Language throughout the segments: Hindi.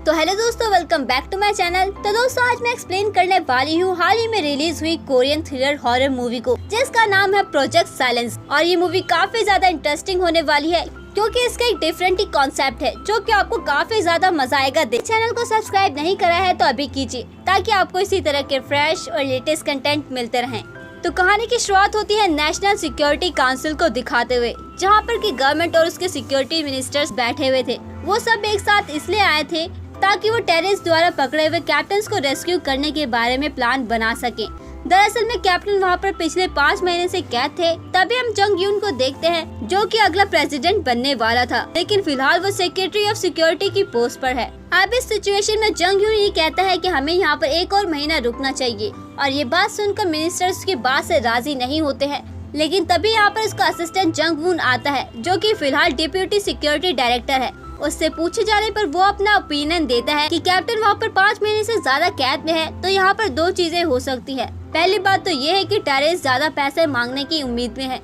तो हेलो दोस्तों, welcome back to my channel. तो दोस्तों आज मैं एक्सप्लेन करने वाली हूँ हाल ही में रिलीज हुई कोरियन थ्रिलर हॉरर मूवी को, जिसका नाम है प्रोजेक्ट साइलेंस। और ये मूवी काफी ज्यादा इंटरेस्टिंग होने वाली है क्योंकि इसका एक डिफरेंट ही कॉन्सेप्ट है जो कि आपको काफी ज्यादा मजा आएगा। चैनल को सब्सक्राइब नहीं करा है तो अभी कीजिए ताकि आपको इसी तरह के फ्रेश और लेटेस्ट कंटेंट मिलते रहें। तो कहानी की शुरुआत होती है नेशनल सिक्योरिटी काउंसिल को दिखाते हुए, जहाँ पर कि गवर्नमेंट और उसके सिक्योरिटी मिनिस्टर्स बैठे हुए थे। वो सब एक साथ इसलिए आए थे ताकि वो टेररिस्ट द्वारा पकड़े हुए कैप्टन को रेस्क्यू करने के बारे में प्लान बना सके। दरअसल में कैप्टन वहाँ पर पिछले 5 महीने से कैद थे। तभी हम जंग यून को देखते हैं जो कि अगला प्रेसिडेंट बनने वाला था, लेकिन फिलहाल वो सेक्रेटरी ऑफ सिक्योरिटी की पोस्ट पर है। अब इस सिचुएशन में जंग यून ये कहता है कि हमें यहाँ पर 1 और महीना रुकना चाहिए, और ये बात सुनकर मिनिस्टर्स की बात से राजी नहीं होते हैं। लेकिन तभी यहाँ पर उसका असिस्टेंट जंग वून आता है जो कि फिलहाल डिप्यूटी सिक्योरिटी डायरेक्टर है। उससे पूछे जाने पर वो अपना ओपिनियन देता है कि कैप्टन वहाँ पर 5 महीने से ज्यादा कैद में है, तो यहाँ पर 2 चीजें हो सकती है। पहली बात तो ये है कि टेररिस्ट ज्यादा पैसे मांगने की उम्मीद में है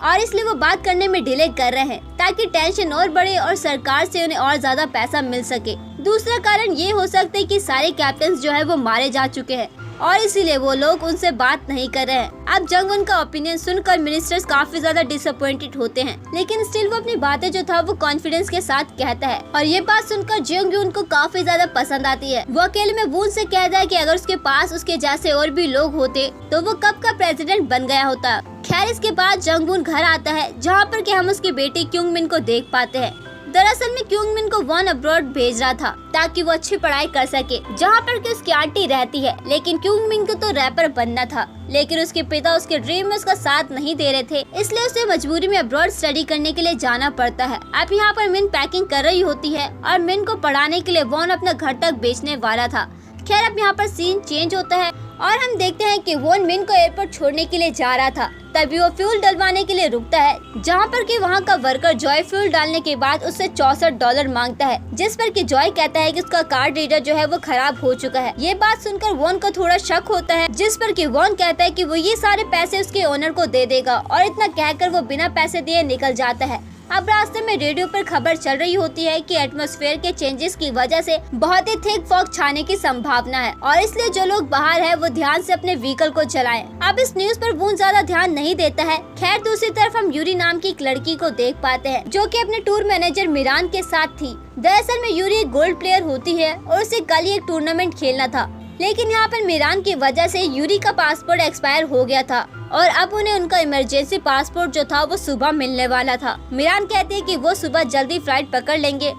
और इसलिए वो बात करने में डिले कर रहे हैं ताकि टेंशन और बढ़े और सरकार से उन्हें और ज्यादा पैसा मिल सके। दूसरा कारण ये हो सकता है कि सारे कैप्टन जो है वो मारे जा चुके हैं और इसीलिए वो लोग उनसे बात नहीं कर रहे हैं। अब जंग वून का ओपिनियन सुनकर मिनिस्टर्स काफी ज्यादा डिसअपॉइंटेड होते हैं, लेकिन स्टिल वो अपनी बातें जो था वो कॉन्फिडेंस के साथ कहता है। और ये बात सुनकर जंग वून को काफी ज्यादा पसंद आती है। वो अकेले में वून से कहता है कि अगर उसके पास उसके जैसे और भी लोग होते तो वो कब का प्रेसिडेंट बन गया होता। खैर इसके बाद जंग वून घर आता है, जहाँ पर कि हम उसकी बेटी क्यूंग मिन को देख पाते हैं। दरअसल में क्यूंग मिन को वॉन अब्रॉड भेज रहा था ताकि वो अच्छी पढ़ाई कर सके, जहाँ पर कि उसकी आंटी रहती है। लेकिन क्यूंग मिन को तो रैपर बनना था, लेकिन उसके पिता उसके ड्रीम में उसका साथ नहीं दे रहे थे, इसलिए उसे मजबूरी में अब्रॉड स्टडी करने के लिए जाना पड़ता है। अब यहाँ पर मिन पैकिंग कर रही होती है और मिन को पढ़ाने के लिए वॉन अपना घर तक बेचने वाला था। खैर अब यहाँ पर सीन चेंज होता है और हम देखते हैं कि वॉन मिन को एयरपोर्ट छोड़ने के लिए जा रहा था। तभी वो फ्यूल डलवाने के लिए रुकता है, जहाँ पर कि वहाँ का वर्कर जॉय फ्यूल डालने के बाद उससे $64 मांगता है, जिस पर कि जॉय कहता है कि उसका कार्ड रीडर जो है वो खराब हो चुका है। ये बात सुनकर वॉन को थोड़ा शक होता है, जिस पर कि वॉन कहता है कि वो ये सारे पैसे उसके ओनर को दे देगा, और इतना कहकर वो बिना पैसे दिए निकल जाता है। अब रास्ते में रेडियो पर खबर चल रही होती है कि एटमॉस्फेयर के चेंजेस की वजह से बहुत ही थिक फॉग छाने की संभावना है, और इसलिए जो लोग बाहर है वो ध्यान से अपने व्हीकल को चलाएं। अब इस न्यूज पर वून ज्यादा ध्यान नहीं देता है। खैर दूसरी तरफ हम यूरी नाम की एक लड़की को देख पाते हैं जो कि अपने टूर मैनेजर मिरान के साथ थी। दरअसल में यूरी एक गोल्ड प्लेयर होती है और उसे कल ही एक टूर्नामेंट खेलना था, लेकिन यहाँ पर मिरान की वजह से यूरी का पासपोर्ट एक्सपायर हो गया था और अब उन्हें उनका इमरजेंसी पासपोर्ट जो था वो सुबह मिलने वाला था। मिरान कहते हैं कि वो सुबह जल्दी फ्लाइट पकड़ लेंगे।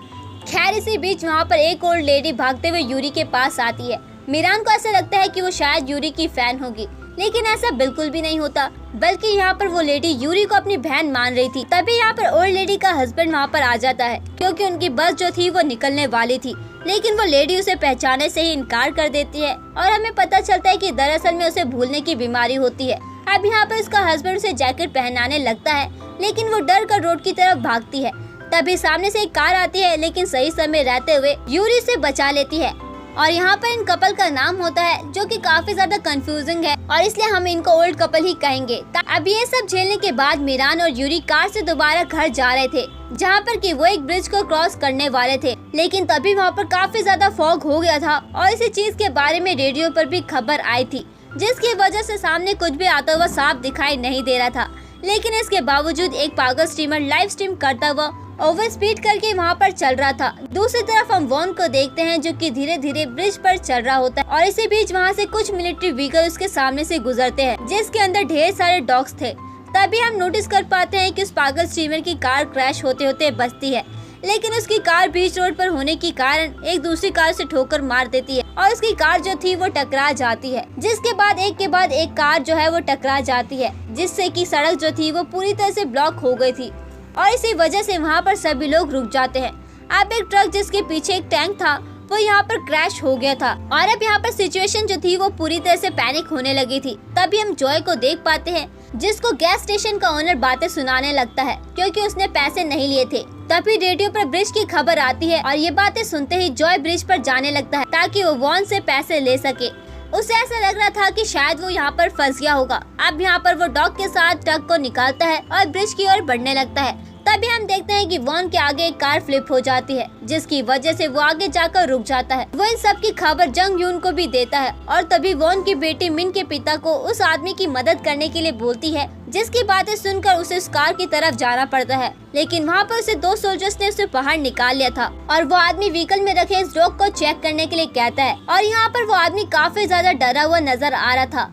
खैर इसी बीच वहाँ पर एक ओल्ड लेडी भागते हुए यूरी के पास आती है। मिरान को ऐसा लगता है कि वो शायद यूरी की फैन होगी, लेकिन ऐसा बिल्कुल भी नहीं होता, बल्कि यहाँ पर वो लेडी यूरी को अपनी बहन मान रही थी। तभी यहाँ पर ओल्ड लेडी का हस्बैंड वहाँ पर आ जाता है क्योंकि उनकी बस जो थी वो निकलने वाली थी, लेकिन वो लेडी उसे पहचाने से ही इनकार कर देती है और हमें पता चलता है कि दरअसल में उसे भूलने की बीमारी होती है। अब यहाँ पर उसका हस्बैंड उसे जैकेट पहनाने लगता है, लेकिन वो डर कर रोड की तरफ भागती है। तभी सामने से एक कार आती है, लेकिन सही समय रहते हुए यूरी से बचा लेती है। और यहाँ पर इन कपल का नाम होता है जो कि काफी ज्यादा कंफ्यूजिंग है, और इसलिए हम इनको ओल्ड कपल ही कहेंगे। अब ये सब झेलने के बाद मिरान और यूरी कार से दोबारा घर जा रहे थे, जहाँ पर कि वो एक ब्रिज को क्रॉस करने वाले थे। लेकिन तभी वहाँ पर काफी ज्यादा फॉग हो गया था और इसी चीज के बारे में रेडियो पर भी खबर आई थी, जिसकी वजह से सामने कुछ भी आता हुआ साफ दिखाई नहीं दे रहा था। लेकिन इसके बावजूद एक पागल स्ट्रीमर लाइव स्ट्रीम करता हुआ ओवर स्पीड करके वहाँ पर चल रहा था। दूसरी तरफ हम वॉन को देखते हैं जो कि धीरे धीरे ब्रिज पर चल रहा होता है, और इसी बीच वहाँ से कुछ मिलिट्री व्हीकल उसके सामने से गुजरते हैं, जिसके अंदर ढेर सारे डॉग्स थे। तभी हम नोटिस कर पाते हैं कि उस पागल स्ट्रीमर की कार क्रैश होते होते बचती है, लेकिन उसकी कार बीच रोड पर होने के कारण एक दूसरी कार से ठोकर मार देती है और उसकी कार जो थी वो टकरा जाती है, जिसके बाद एक के बाद एक कार जो है वो टकरा जाती है, जिससे कि सड़क जो थी वो पूरी तरह से ब्लॉक हो गई थी और इसी वजह से वहाँ पर सभी लोग रुक जाते हैं। अब एक ट्रक जिसके पीछे एक टैंक था वो यहाँ पर क्रैश हो गया था और अब यहाँ पर सिचुएशन जो थी वो पूरी तरह से पैनिक होने लगी थी। तभी हम जॉय को देख पाते हैं जिसको गैस स्टेशन का ओनर बातें सुनाने लगता है क्योंकि उसने पैसे नहीं लिए थे। तभी रेडियो पर ब्रिज की खबर आती है और ये बातें सुनते ही जॉय ब्रिज पर जाने लगता है ताकि वो वॉन से पैसे ले सके। उसे ऐसा लग रहा था कि शायद वो यहाँ पर फंस गया होगा। अब यहाँ पर वो डॉग के साथ ट्रक को निकालता है और ब्रिज की ओर बढ़ने लगता है। तभी हम देखते हैं कि वॉन के आगे एक कार फ्लिप हो जाती है, जिसकी वजह से वो आगे जाकर रुक जाता है। वो इन सब की खबर जंग यून को भी देता है और तभी वॉन की बेटी मिन के पिता को उस आदमी की मदद करने के लिए बोलती है, जिसकी बातें सुनकर उसे उस कार की तरफ जाना पड़ता है। लेकिन वहाँ पर उसे 2 सोल्जर्स ने उसे बाहर निकाल लिया था और वो आदमी व्हीकल में रखे इस डॉग को चेक करने के लिए कहता है और यहाँ पर वो आदमी काफी ज्यादा डरा हुआ नजर आ रहा था।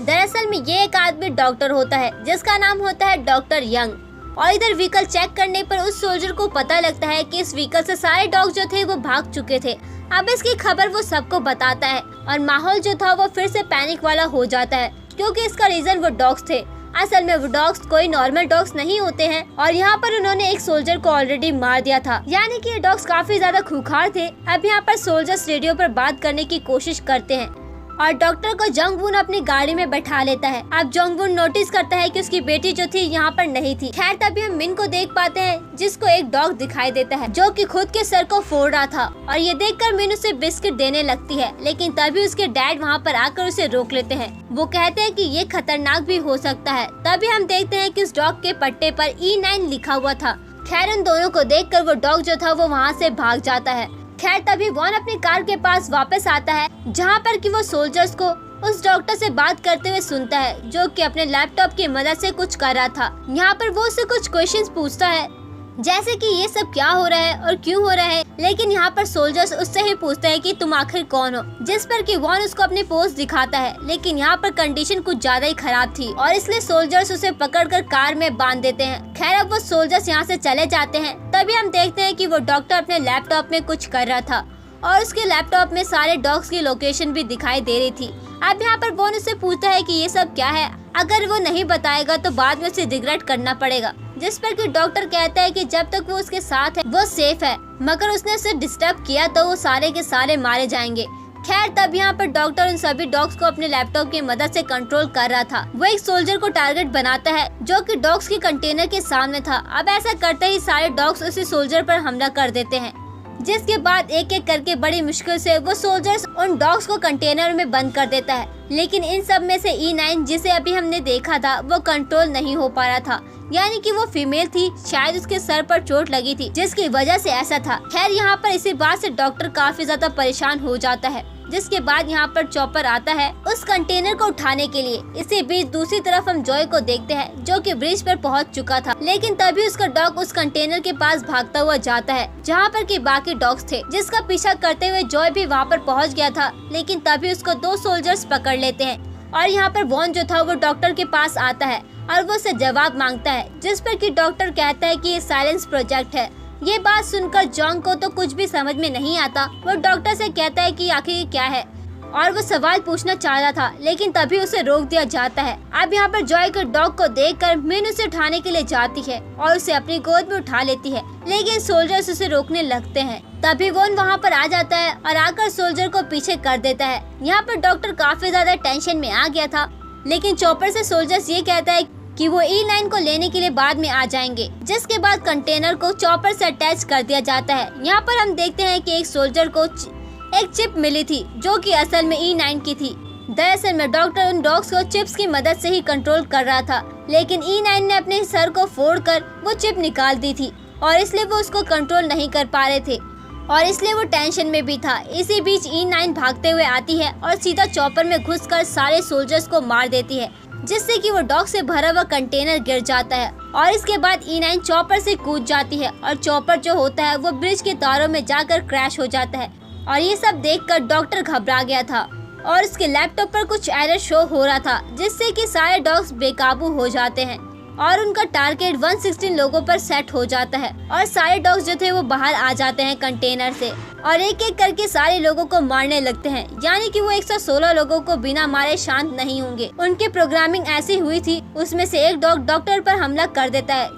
दरअसल में ये एक आदमी डॉक्टर होता है जिसका नाम होता है डॉक्टर यंग, और इधर व्हीकल चेक करने पर उस सोल्जर को पता लगता है कि इस व्हीकल से सारे डॉग जो थे वो भाग चुके थे। अब इसकी खबर वो सबको बताता है और माहौल जो था वो फिर से पैनिक वाला हो जाता है, क्योंकि इसका रीजन वो डॉग्स थे। असल में वो डॉग्स कोई नॉर्मल डॉग्स नहीं होते हैं और यहाँ पर उन्होंने एक सोल्जर को ऑलरेडी मार दिया था, यानी कि ये डॉग्स काफी ज्यादा खूंखार थे। अब यहाँ पर सोल्जर्स रेडियो पर बात करने की कोशिश करते हैं और डॉक्टर को जोंगवून अपनी गाड़ी में बैठा लेता है। अब जोंगवून नोटिस करता है कि उसकी बेटी जो थी यहाँ पर नहीं थी। खैर तभी हम मिन को देख पाते हैं, जिसको एक डॉग दिखाई देता है जो कि खुद के सर को फोड़ रहा था और ये देखकर मिन उसे बिस्किट देने लगती है। लेकिन तभी उसके डैड वहाँ पर आकर उसे रोक लेते हैं। वो कहते हैं कि ये खतरनाक भी हो सकता है। तभी हम देखते हैं कि उस डॉग के पट्टे पर E9 लिखा हुआ था। खैर उन दोनों को देखकर वो डॉग जो था वो वहाँ से भाग जाता है। खैर तभी वॉन अपनी कार के पास वापस आता है, जहाँ पर कि वो सोल्जर्स को उस डॉक्टर से बात करते हुए सुनता है, जो कि अपने लैपटॉप की मदद से कुछ कर रहा था। यहाँ पर वो उससे कुछ क्वेश्चंस पूछता है, जैसे कि ये सब क्या हो रहा है और क्यों हो रहा है। लेकिन यहाँ पर सोल्जर्स उससे ही पूछते हैं कि तुम आखिर कौन हो, जिस पर कि वॉन उसको अपनी पोस्ट दिखाता है। लेकिन यहाँ पर कंडीशन कुछ ज्यादा ही खराब थी और इसलिए सोल्जर्स उसे पकड़कर कार में बांध देते हैं। खैर अब वो सोल्जर्स यहाँ से चले जाते हैं। तभी हम देखते हैं कि वो डॉक्टर अपने लैपटॉप में कुछ कर रहा था और उसके लैपटॉप में सारे डॉग्स की लोकेशन भी दिखाई दे रही थी। अब यहाँ पर वॉन उससे पूछता है कि ये सब क्या है, अगर वो नहीं बताएगा तो बाद में उसे रिग्रेट करना पड़ेगा। जिस पर कि डॉक्टर कहता है कि जब तक वो उसके साथ है वो सेफ है, मगर उसने उसे डिस्टर्ब किया तो वो सारे के सारे मारे जाएंगे। खैर तब यहाँ पर डॉक्टर उन सभी डॉग्स को अपने लैपटॉप की मदद से कंट्रोल कर रहा था। वो एक सोल्जर को टारगेट बनाता है जो कि डॉग्स के कंटेनर के सामने था। अब ऐसा करते ही सारे डॉग्स उसी सोल्जर पर हमला कर देते हैं, जिसके बाद एक एक करके बड़ी मुश्किल से वो सोल्जर्स उन डॉग्स को कंटेनर में बंद कर देता है। लेकिन इन सब में से E9 जिसे अभी हमने देखा था वो कंट्रोल नहीं हो पा रहा था, यानी कि वो फीमेल थी। शायद उसके सर पर चोट लगी थी जिसकी वजह से ऐसा था। खैर यहाँ पर इसी बात से डॉक्टर काफी ज्यादा परेशान हो जाता है, जिसके बाद यहाँ पर चॉपर आता है उस कंटेनर को उठाने के लिए। इसी बीच दूसरी तरफ हम जॉय को देखते हैं जो कि ब्रिज पर पहुंच चुका था। लेकिन तभी उसका डॉग उस कंटेनर के पास भागता हुआ जाता है जहाँ पर कि बाकी डॉग्स थे, जिसका पीछा करते हुए जॉय भी वहाँ पर पहुँच गया था। लेकिन तभी उसको 2 सोल्जर्स पकड़ लेते हैं और यहाँ पर वॉन जो था वो डॉक्टर के पास आता है और वो उससे जवाब मांगता है, जिस पर कि डॉक्टर कहता है कि ये साइलेंस प्रोजेक्ट है। ये बात सुनकर जॉन को तो कुछ भी समझ में नहीं आता। वो डॉक्टर से कहता है कि आखिर ये क्या है और वो सवाल पूछना चाह रहा था, लेकिन तभी उसे रोक दिया जाता है। अब यहाँ पर जॉय के डॉग को देखकर मिन उसे उठाने के लिए जाती है और उसे अपनी गोद में उठा लेती है, लेकिन सोल्जर्स उसे रोकने लगते हैं। तभी वॉन वहाँ पर आ जाता है और आकर सोल्जर को पीछे कर देता है। यहाँ पर डॉक्टर काफी ज्यादा टेंशन में आ गया था, लेकिन चॉपर से सोल्जर्स ये कहता है कि वो E9 को लेने के लिए बाद में आ जाएंगे, जिसके बाद कंटेनर को चॉपर से अटैच कर दिया जाता है। यहाँ पर हम देखते हैं कि एक सोल्जर को एक चिप मिली थी जो कि असल में E9 की थी। दरअसल में डॉक्टर उन डॉग्स को चिप्स की मदद से ही कंट्रोल कर रहा था, लेकिन E9 ने अपने सर को फोड़कर वो चिप निकाल दी थी और इसलिए वो उसको कंट्रोल नहीं कर पा रहे थे और इसलिए वो टेंशन में भी था। इसी बीच E9 भागते हुए आती है और सीधा चॉपर में घुसकर सारे सोल्जर्स को मार देती है, जिससे कि वो डॉग से भरा हुआ कंटेनर गिर जाता है और इसके बाद E9 चॉपर से कूद जाती है और चॉपर जो होता है वो ब्रिज के तारों में जाकर क्रैश हो जाता है। और ये सब देखकर डॉक्टर घबरा गया था और उसके लैपटॉप पर कुछ एरर शो हो रहा था, जिससे कि सारे डॉग्स बेकाबू हो जाते हैं और उनका टारगेट 116 लोगों पर सेट हो जाता है और सारे डॉग्स जो थे वो बाहर आ जाते हैं कंटेनर से और एक एक करके सारे लोगों को मारने लगते हैं, यानी कि वो 116 लोगों को बिना मारे शांत नहीं होंगे। उनकी प्रोग्रामिंग ऐसी हुई थी, उसमें से एक डॉग डॉक्टर पर हमला कर देता है,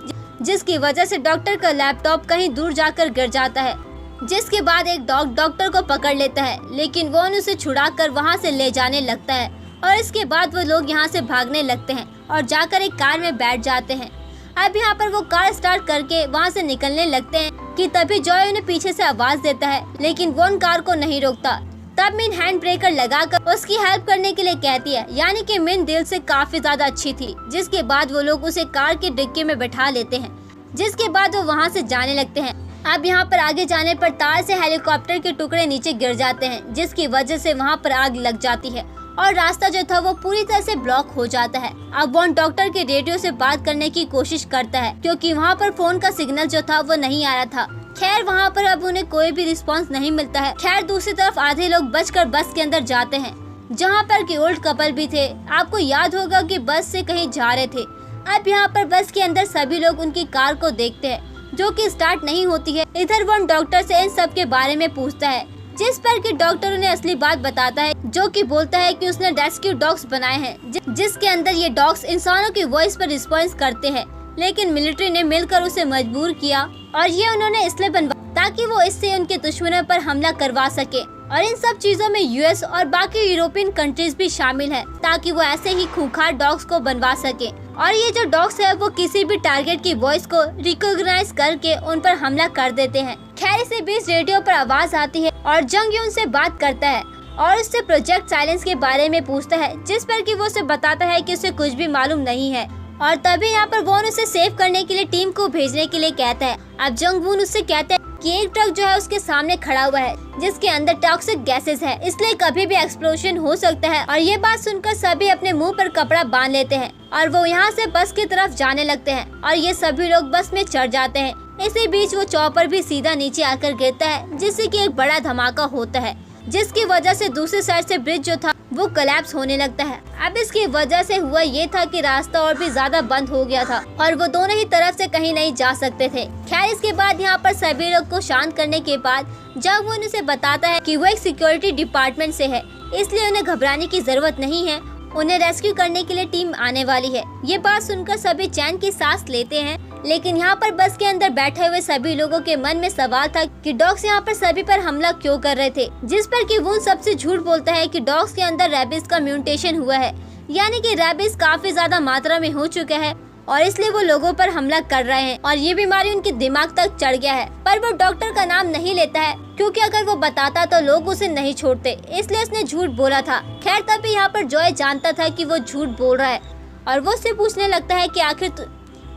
जिसकी वजह से डॉक्टर का लैपटॉप कहीं दूर जाकर गिर जाता है, जिसके बाद एक डॉग डॉक्टर को पकड़ लेता है, लेकिन वो उसे छुड़ाकर वहाँ से ले जाने लगता है और इसके बाद वो लोग यहाँ से भागने लगते हैं और जाकर एक कार में बैठ जाते हैं। अब यहाँ पर वो कार स्टार्ट करके वहाँ से निकलने लगते हैं कि तभी जॉय उन्हें पीछे से आवाज देता है, लेकिन वो उन कार को नहीं रोकता। तब मिन हैंड ब्रेकर लगाकर उसकी हेल्प करने के लिए कहती है, यानी कि मिन दिल से काफी ज्यादा अच्छी थी, जिसके बाद वो लोग उसे कार की डिक्की में बैठा लेते हैं। जिसके बाद वो वहाँ से जाने लगते हैं। अब यहाँ पर आगे जाने पर तार से हेलीकॉप्टर के टुकड़े नीचे गिर जाते हैं, जिसकी वजह से वहाँ पर आग लग जाती है और रास्ता जो था वो पूरी तरह से ब्लॉक हो जाता है। अब वॉन डॉक्टर के रेडियो से बात करने की कोशिश करता है, क्योंकि वहाँ पर फोन का सिग्नल जो था वो नहीं आ रहा था। खैर वहाँ पर अब उन्हें कोई भी रिस्पांस नहीं मिलता है। खैर दूसरी तरफ आधे लोग बचकर बस के अंदर जाते हैं, जहाँ पर कि ओल्ड कपल भी थे। आपको याद होगा कि बस से कहीं जा रहे थे। अब यहाँ पर बस के अंदर सभी लोग उनकी कार को देखते हैं, जो कि स्टार्ट नहीं होती है। इधर वॉन डॉक्टर से इन सब के बारे में पूछता है, जिस पर कि डॉक्टर उन्हें असली बात बताता है, जो कि बोलता है कि उसने रेस्क्यू डॉग्स बनाए हैं, जिसके अंदर ये डॉग्स इंसानों की वॉइस पर रिस्पॉन्स करते हैं। लेकिन मिलिट्री ने मिलकर उसे मजबूर किया और ये उन्होंने इसलिए बनवाया ताकि वो इससे उनके दुश्मनों पर हमला करवा सके। और इन सब चीजों में यूएस और बाकी यूरोपियन कंट्रीज भी शामिल है, ताकि वो ऐसे ही खूंखार डॉग्स को बनवा सके। और ये जो डॉग्स है वो किसी भी टारगेट की वॉइस को रिकॉग्नाइज करके उन पर हमला कर देते हैं। खैर इसी बीच रेडियो पर आवाज आती है और जंग यून से बात करता है और उससे प्रोजेक्ट साइलेंस के बारे में पूछता है, जिस पर कि वो उसे बताता है कि उसे कुछ भी मालूम नहीं है। और तभी यहाँ पर वॉन उसे सेव करने के लिए टीम को भेजने के लिए कहता है। अब जंग वून उससे कहता है कि एक ट्रक जो है उसके सामने खड़ा हुआ है, जिसके अंदर टॉक्सिक गैसेस है, इसलिए कभी भी एक्सप्लोजन हो सकता है। और ये बात सुनकर सभी अपने मुंह पर कपड़ा बांध लेते हैं और वो यहाँ से बस की तरफ जाने लगते हैं और ये सभी लोग बस में चढ़ जाते हैं। इसी बीच वो चॉपर भी सीधा नीचे आकर गिरता है, जिससे कि एक बड़ा धमाका होता है, जिसकी वजह से दूसरी साइड से ब्रिज जो था वो कोलैप्स होने लगता है। अब इसकी वजह से हुआ ये था कि रास्ता और भी ज्यादा बंद हो गया था और वो दोनों ही तरफ से कहीं नहीं जा सकते थे। खैर इसके बाद यहाँ पर सभी लोग को शांत करने के बाद जब वो उसे बताता है कि वो एक सिक्योरिटी डिपार्टमेंट से है, इसलिए उन्हें घबराने की जरूरत नहीं है, उन्हें रेस्क्यू करने के लिए टीम आने वाली है। ये बात सुनकर सभी चैन की सांस लेते हैं। लेकिन यहाँ पर बस के अंदर बैठे हुए सभी लोगों के मन में सवाल था कि डॉग्स यहाँ पर सभी पर हमला क्यों कर रहे थे, जिस पर कि वून सबसे झूठ बोलता है कि डॉग्स के अंदर रेबिस का म्यूटेशन हुआ है, यानी कि रेबिस काफी ज्यादा मात्रा में हो चुका है और इसलिए वो लोगों पर हमला कर रहे हैं और ये बीमारी उनके दिमाग तक चढ़ गया है। पर वो डॉक्टर का नाम नहीं लेता है, क्योंकि अगर वो बताता तो लोग उसे नहीं छोड़ते, इसलिए उसने झूठ बोला था। खैर तभी यहाँ पर जॉय जानता था कि वो झूठ बोल रहा है और वो उससे पूछने लगता है कि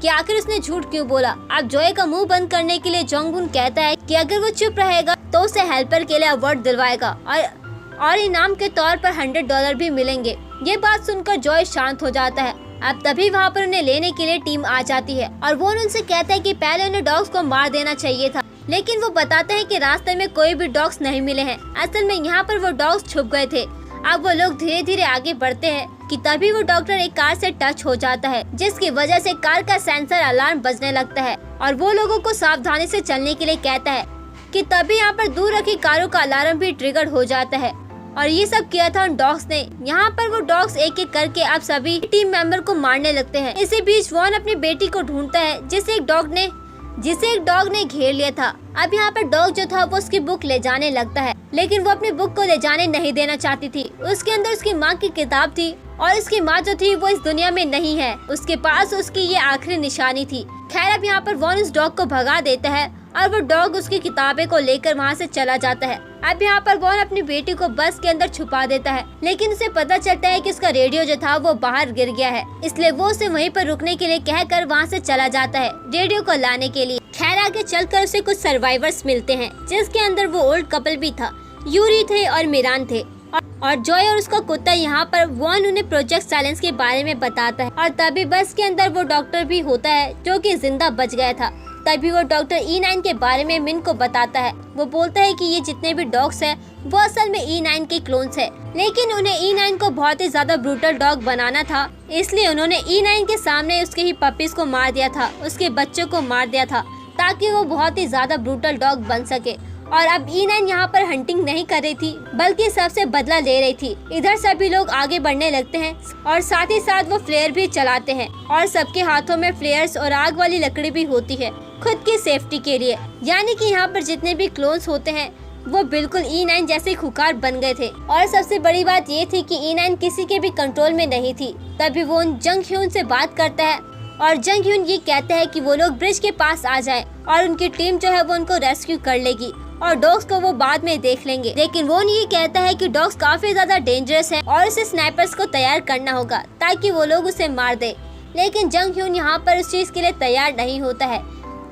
आखिर उसने झूठ क्यों बोला। अब जॉय का मुंह बंद करने के लिए जोंग वून कहता है कि अगर वो चुप रहेगा तो उसे हेल्पर के लिए अवार्ड दिलवाएगा और इनाम के तौर पर $100 भी मिलेंगे। ये बात सुनकर जॉय शांत हो जाता है। अब तभी वहाँ पर उन्हें लेने के लिए टीम आ जाती है और वो उनसे कहता है कि पहले उन्हें डॉग्स को मार देना चाहिए था, लेकिन वो बताते हैं कि रास्ते में कोई भी डॉग्स नहीं मिले हैं। असल में यहाँ पर वो डॉग्स छुप गए थे। अब वो लोग धीरे धीरे आगे बढ़ते हैं कि तभी वो डॉक्टर एक कार से टच हो जाता है, जिसकी वजह से कार का सेंसर अलार्म बजने लगता है और वो लोगों को सावधानी से चलने के लिए कहता है कि तभी यहाँ पर दूर रखी कारों का अलार्म भी ट्रिगर हो जाता है। और ये सब किया था उन डॉग्स ने। यहाँ पर वो डॉग्स एक एक करके अब सभी टीम मेंबर को मारने लगते हैं। इसी बीच वॉन अपनी बेटी को ढूंढता है, जिसे एक डॉग ने घेर लिया था। अब यहाँ पर डॉग जो था वो उसकी बुक ले जाने लगता है, लेकिन वो अपनी बुक को ले जाने नहीं देना चाहती थी। उसके अंदर उसकी माँ की किताब थी और उसकी माँ जो थी वो इस दुनिया में नहीं है, उसके पास उसकी ये आखिरी निशानी थी। खैर अब यहाँ पर वॉन उस डॉग को भगा देता है और वो डॉग उसकी किताबें को लेकर वहाँ से चला जाता है। अब यहाँ पर वॉन अपनी बेटी को बस के अंदर छुपा देता है, लेकिन उसे पता चलता है कि उसका रेडियो जो था वो बाहर गिर गया है, इसलिए वो उसे वहीं पर रुकने के लिए कहकर वहाँ से चला जाता है रेडियो को लाने के लिए। खैर आगे चलकर उसे कुछ सर्वाइवर्स मिलते हैं, जिसके अंदर वो ओल्ड कपल भी था, यूरी थे और मिरान थे और जॉय और उसका कुत्ता। यहाँ पर वॉन उन्हें प्रोजेक्ट साइलेंस के बारे में बताता है और तभी बस के अंदर वो डॉक्टर भी होता है जो कि जिंदा बच गया था। तभी वो डॉक्टर E9 के बारे में मिन को बताता है। वो बोलता है कि ये जितने भी डॉग्स हैं वो असल में E9 के क्लोन्स है, लेकिन उन्हें E9 को बहुत ही ज्यादा ब्रूटल डॉग बनाना था, इसलिए उन्होंने E9 के सामने उसके ही पपीज को मार दिया था, उसके बच्चों को मार दिया था, ताकि वो बहुत ही ज्यादा ब्रूटल डॉग बन सके। और अब E9 यहाँ पर हंटिंग नहीं कर रही थी, बल्कि सबसे बदला ले रही थी। इधर सभी लोग आगे बढ़ने लगते हैं और साथ ही साथ वो फ्लेयर भी चलाते हैं और सबके हाथों में फ्लेयर्स और आग वाली लकड़ी भी होती है खुद की सेफ्टी के लिए। यानी कि यहाँ पर जितने भी क्लोन्स होते हैं वो बिल्कुल E9 जैसे खुकार बन गए थे। और सबसे बड़ी बात ये थी कि E9 किसी के भी कंट्रोल में नहीं थी। तभी वो जंग ह्यून से बात करता है और जंग ह्यून ये कहता है कि वो लोग ब्रिज के पास आ जाएं और उनकी टीम जो है वो उनको रेस्क्यू कर लेगी और डॉग्स को वो बाद में देख लेंगे। लेकिन वो ये कहता है कि डॉग्स काफी ज्यादा डेंजरस है और उसे स्नाइपर्स को तैयार करना होगा ताकि वो लोग उसे मार दे। लेकिन जंग ह्यून यहाँ पर उस चीज के लिए तैयार नहीं होता है,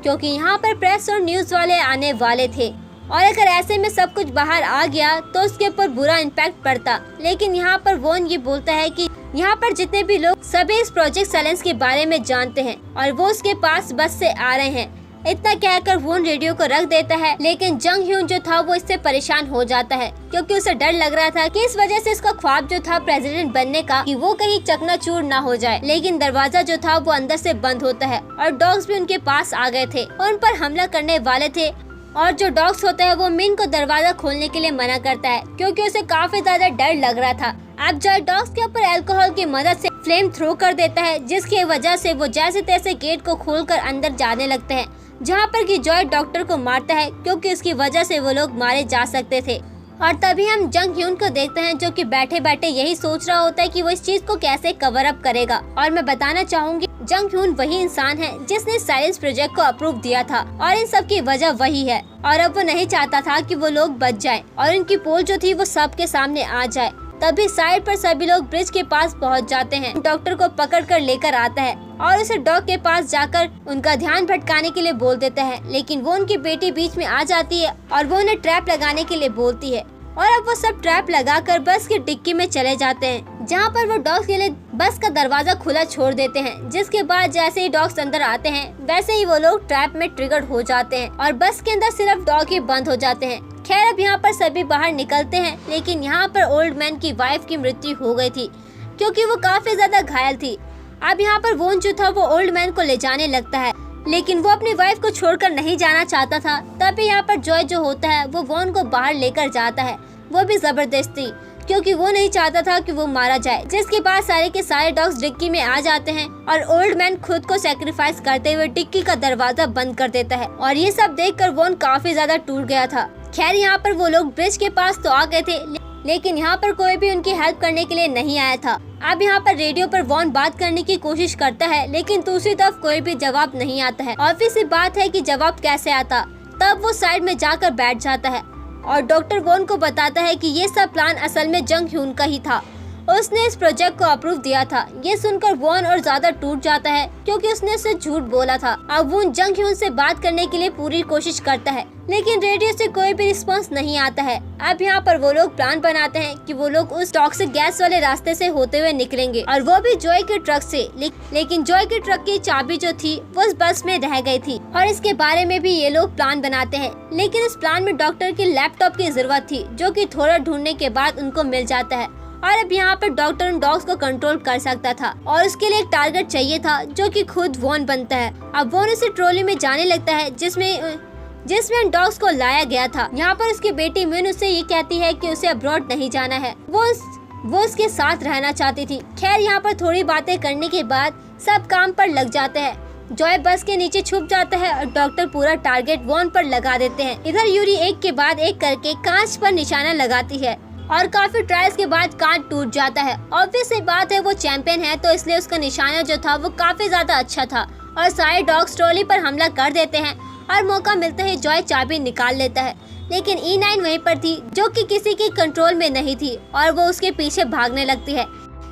क्योंकि यहाँ पर प्रेस और न्यूज वाले आने वाले थे और अगर ऐसे में सब कुछ बाहर आ गया तो उसके ऊपर बुरा इम्पैक्ट पड़ता। लेकिन यहाँ पर वॉन ये बोलता है कि यहाँ पर जितने भी लोग सभी इस प्रोजेक्ट साइलेंस के बारे में जानते हैं और वो उसके पास बस से आ रहे हैं। इतना कहकर वॉन रेडियो को रख देता है, लेकिन जंग ह्यून जो था वो इससे परेशान हो जाता है क्योंकि उसे डर लग रहा था कि इस वजह से इसका ख्वाब जो था प्रेसिडेंट बनने का कि वो कहीं चकनाचूर ना हो जाए। लेकिन दरवाजा जो था वो अंदर से बंद होता है और डॉग्स भी उनके पास आ गए थे और उन पर हमला करने वाले थे। और जो डॉग्स होता है वो मिन को दरवाजा खोलने के लिए मना करता है क्योंकि उसे काफी ज्यादा डर लग रहा था। अब जॉय डॉग्स के ऊपर अल्कोहल की मदद से फ्लेम थ्रो कर देता है, जिसकी वजह से वो जैसे तैसे गेट को खोलकर अंदर जाने लगते हैं, जहाँ पर कि जॉय डॉक्टर को मारता है क्योंकि उसकी वजह से वो लोग मारे जा सकते थे। और तभी हम जंग ह्यून को देखते हैं जो कि बैठे बैठे यही सोच रहा होता है कि वो इस चीज को कैसे कवर अप करेगा। और मैं बताना चाहूंगी जंग ह्यून वही इंसान है जिसने साइलेंस प्रोजेक्ट को अप्रूव दिया था और इन सब की वजह वही है। और अब वो नहीं चाहता था कि वो लोग बच जाएं और उनकी पोल जो थी वो सबके सामने आ जाए। तभी साइड पर सभी लोग ब्रिज के पास पहुंच जाते हैं। डॉक्टर को पकड़कर लेकर आता है और उसे डॉग के पास जाकर उनका ध्यान भटकाने के लिए बोल देता है, लेकिन वो उनकी बेटी बीच में आ जाती है और वो उन्हें ट्रैप लगाने के लिए बोलती है। और अब वो सब ट्रैप लगाकर बस की डिक्की में चले जाते हैं, जहाँ पर वो डॉग्स के लिए बस का दरवाजा खुला छोड़ देते हैं। जिसके बाद जैसे ही डॉग्स अंदर आते हैं वैसे ही वो लोग ट्रैप में ट्रिगर हो जाते हैं और बस के अंदर सिर्फ डॉग ही बंद हो जाते हैं। खैर अब यहाँ पर सभी बाहर निकलते हैं, लेकिन यहाँ पर ओल्ड मैन की वाइफ की मृत्यु हो गई थी क्योंकि वो काफी ज्यादा घायल थी। अब यहाँ पर वॉन जो था वो ओल्ड मैन को ले जाने लगता है, लेकिन वो अपनी वाइफ को छोड़कर नहीं जाना चाहता था। तभी यहाँ पर जॉय जो होता है वो वॉन को बाहर लेकर जाता है, वो भी जबरदस्ती, क्योंकि वो नहीं चाहता था कि वो मारा जाए। जिसके बाद सारे के सारे डॉग्स डिक्की में आ जाते हैं और ओल्ड मैन खुद को सेक्रीफाइस करते हुए डिक्की का दरवाजा बंद कर देता है। और ये सब देखकर वॉन काफी ज्यादा टूट गया था। खैर यहाँ पर वो लोग ब्रिज के पास तो आ गए थे, लेकिन यहाँ पर कोई भी उनकी हेल्प करने के लिए नहीं आया था। अब यहाँ पर रेडियो पर वॉन बात करने की कोशिश करता है, लेकिन दूसरी तरफ कोई भी जवाब नहीं आता है। ऑब्वियस सी बात है कि जवाब कैसे आता। तब वो साइड में जाकर बैठ जाता है और डॉक्टर वॉन को बताता है कि ये सब प्लान असल में जंग ह्यून का ही था, उसने इस प्रोजेक्ट को अप्रूव दिया था। ये सुनकर वॉन और ज्यादा टूट जाता है क्योंकि उसने उसे झूठ बोला था। अब वॉन जंग ह्यून से बात करने के लिए पूरी कोशिश करता है, लेकिन रेडियो से कोई भी रिस्पांस नहीं आता है। अब यहाँ पर वो लोग प्लान बनाते हैं कि वो लोग उस टॉक्सिक गैस वाले रास्ते से होते हुए निकलेंगे और वो भी जॉय के ट्रक से। लेकिन जॉय के ट्रक की चाबी जो थी वो उस बस में रह गई थी और इसके बारे में भी ये लोग प्लान बनाते हैं। लेकिन इस प्लान में डॉक्टर के लैपटॉप की जरूरत थी, जो कि थोड़ा ढूंढने के बाद उनको मिल जाता है। और अब यहाँ पर डॉक्टर उन डॉग्स को कंट्रोल कर सकता था और उसके लिए एक टारगेट चाहिए था, जो कि खुद वॉन बनता है। अब वॉन उसे ट्रॉली में जाने लगता है जिसमें उन डॉग्स को लाया गया था। यहाँ पर उसकी बेटी मिन उससे ये कहती है कि उसे अब्रॉड नहीं जाना है, वो उसके साथ रहना चाहती थी। खैर यहाँ पर थोड़ी बातें करने के बाद सब काम पर लग जाते हैं। जॉय बस के नीचे छुप जाता है और डॉक्टर पूरा टारगेट वॉन पर लगा देते हैं। इधर यूरी एक के बाद एक करके कांच पर निशाना लगाती है और काफी ट्रायल्स के बाद कांच टूट जाता है। ऑब्वियस सी बात है वो चैंपियन है, तो इसलिए उसका निशाना जो था वो काफी ज्यादा अच्छा था और सारे डॉग्स ट्रॉली पर हमला कर देते हैं और मौका मिलते ही जॉय चाबी निकाल लेता है। लेकिन E9 वहीं पर थी, जो कि किसी के कंट्रोल में नहीं थी और वो उसके पीछे भागने लगती है।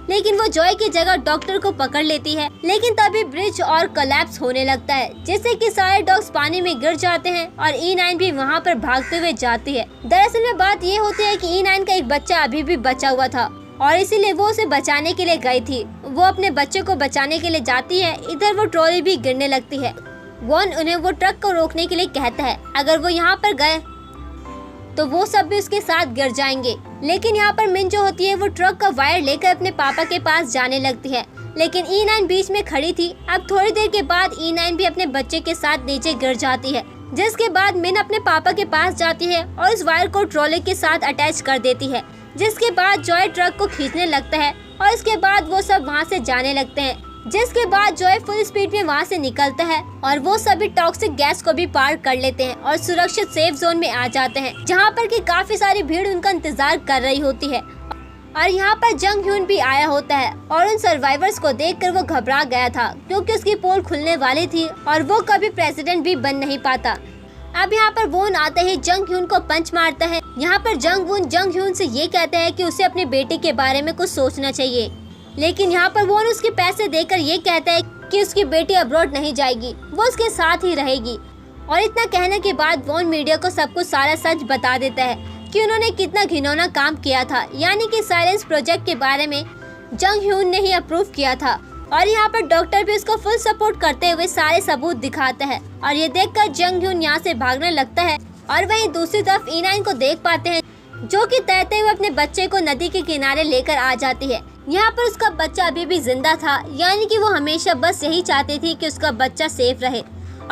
लेकिन वो जॉय की जगह डॉक्टर को पकड़ लेती है। लेकिन तभी ब्रिज और कोलैप्स होने लगता है, जिससे कि सारे डॉग्स पानी में गिर जाते हैं और E9 भी वहाँ पर भागते हुए जाती है। दरअसल में बात ये होती है कि E9 का एक बच्चा अभी भी बचा हुआ था और इसीलिए वो उसे बचाने के लिए गई थी। वो अपने बच्चे को बचाने के लिए जाती है। इधर वो ट्रॉली भी गिरने लगती है। वॉन उन्हें वो ट्रक को रोकने के लिए कहता है, अगर वो यहाँ पर गए तो वो सब भी उसके साथ गिर जाएंगे। लेकिन यहाँ पर मिन जो होती है वो ट्रक का वायर लेकर अपने पापा के पास जाने लगती है, लेकिन E9 बीच में खड़ी थी। अब थोड़ी देर के बाद E9 भी अपने बच्चे के साथ नीचे गिर जाती है, जिसके बाद मिन अपने पापा के पास जाती है और उस वायर को ट्रॉली के साथ अटैच कर देती है। जिसके बाद जॉय ट्रक को खींचने लगता है और इसके बाद वो सब वहाँ से जाने लगते हैं। जिसके बाद जॉय फुल स्पीड में वहाँ से निकलता है और वो सभी टॉक्सिक गैस को भी पार कर लेते हैं और सुरक्षित सेफ जोन में आ जाते हैं, जहाँ पर कि काफी सारी भीड़ उनका इंतजार कर रही होती है। और यहाँ पर जंग ह्यून भी आया होता है और उन सर्वाइवर्स को देखकर वो घबरा गया था, क्योंकि उसकी पोल खुलने वाली थी और वो कभी प्रेसिडेंट भी बन नहीं पाता। अब यहाँ पर वॉन आते ही जंग ह्यून को पंच मारता है। यहाँ पर जंग ह्यून से ये कहता है कि उसे अपने बेटे के बारे में कुछ सोचना चाहिए, लेकिन यहाँ पर वॉन उसके पैसे देकर ये कहता है कि उसकी बेटी अब्रॉड नहीं जाएगी, वो उसके साथ ही रहेगी। और इतना कहने के बाद वॉन मीडिया को सब कुछ सारा सच बता देता है कि उन्होंने कितना घिनौना काम किया था, यानी कि साइलेंस प्रोजेक्ट के बारे में जंग ह्यून ने ही अप्रूव किया था। और यहाँ पर डॉक्टर भी उसको फुल सपोर्ट करते हुए सारे सबूत दिखाते हैं। और ये देखकर जंग ह्यून यहाँ से भागने लगता है। और वहीं दूसरी तरफ E9 को देख पाते हैं, जो कि तैरते हुए अपने बच्चे को नदी के किनारे लेकर आ जाती है। यहाँ पर उसका बच्चा अभी भी जिंदा था, यानी कि वो हमेशा बस यही चाहती थी कि उसका बच्चा सेफ रहे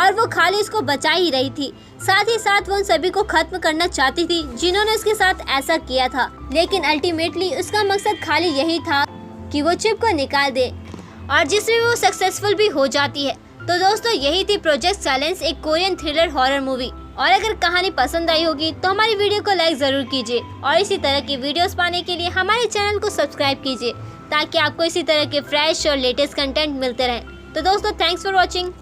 और वो खाली उसको बचा ही रही थी। साथ ही साथ वो उन सभी को खत्म करना चाहती थी जिन्होंने उसके साथ ऐसा किया था। लेकिन अल्टीमेटली उसका मकसद खाली यही था कि वो चिप को निकाल दे, और जिसमें वो सक्सेसफुल भी हो जाती है। तो दोस्तों, यही थी प्रोजेक्ट साइलेंस, एक कोरियन थ्रिलर हॉरर मूवी। और अगर कहानी पसंद आई होगी तो हमारी वीडियो को लाइक जरूर कीजिए और इसी तरह की वीडियोस पाने के लिए हमारे चैनल को सब्सक्राइब कीजिए, ताकि आपको इसी तरह के फ्रेश और लेटेस्ट कंटेंट मिलते रहें। तो दोस्तों, थैंक्स फॉर वॉचिंग।